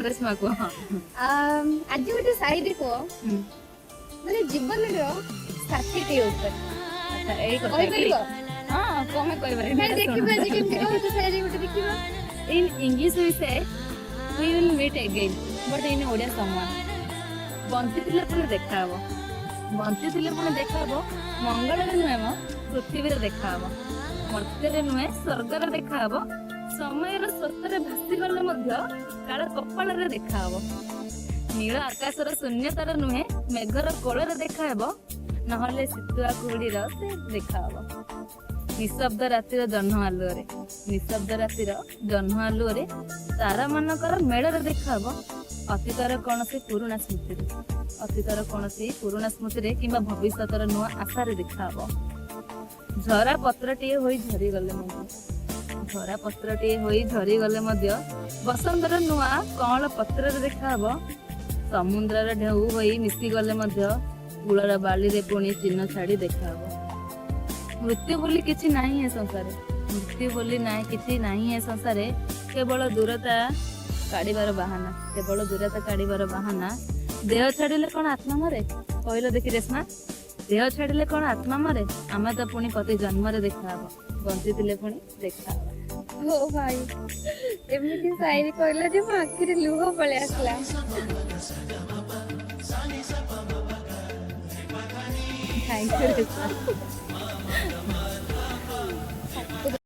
रेशमा को आज गोटे शायरी को ମାନେ ଜୀବନର ସାଥିଟି ଉପରେ अच्छा एई କଥା କହିପାରିବ? हां कमे कोइ बारे ନାଇଁ ଦେଖିବା ଆଜି କେମିତି କହୁଛୁ शायरी ଗୋଟେ ଦେଖିବା। In English we say we will meet again but in Odia समान बंचिथिले पुणी देखा हबो बंचिथिले पुणी देखा हबो मंगଳରେ नुहे म पृथ्वीरे देखा हबो मर्त्यरे नुहे स्वर्गरे देखा हबो समयर स्रोतरे भासी गले मध्य काळ कपाଳରେ देखा हबो नील आकाशर शून्यतार नुहे मेघर कोଳରେ देखा हेबो नहले शीतुआ कुहुडीर से देखा हबो निशब्द रातिर जह्न आलुअरे निशब्द रातिर जह्न आलुअरे तारा मानकर मेଳରେ देखा हबो अतीतर कौनसी पुराणा स्मृति अतीतर कौनसी पुराणा स्मृति किंबा भविष्यतर नुआ आशारे देखा हबो झरा पत्रटीए होई झरी गले मध्य झरा पत्रटीए होई झरी गले मध्य बसंतर नुआ कଅଁଳ पत्ररे देखा हबो समुद्रर ढेउ होई मिसी गले मध्य कूलर बालीरे पुणी चिन्ह छाड़ी देखा हबो मृत्यु बोली किछि नाही है संसार मृत्यु बोली नाही किछि नाही है संसार केवल दूरता काढ़ीबार बाहाना केवल दूरता काढ़ीबार बाहाना देह छाड़िले कौन आत्मा मरे कहलो देखि रेशमा देह छाड़िले कौन आत्मा मरे आमे तो पुणी प्रति जन्मरे देखा हबो बंचिथिले पुणी देखा हबो ओ भाई एମିତି शायरी କହିଲା ଯେ ମୋ ଆଖିରେ ଲୁହ ପଳେଇ ଆସିଲା। Thank you Reshma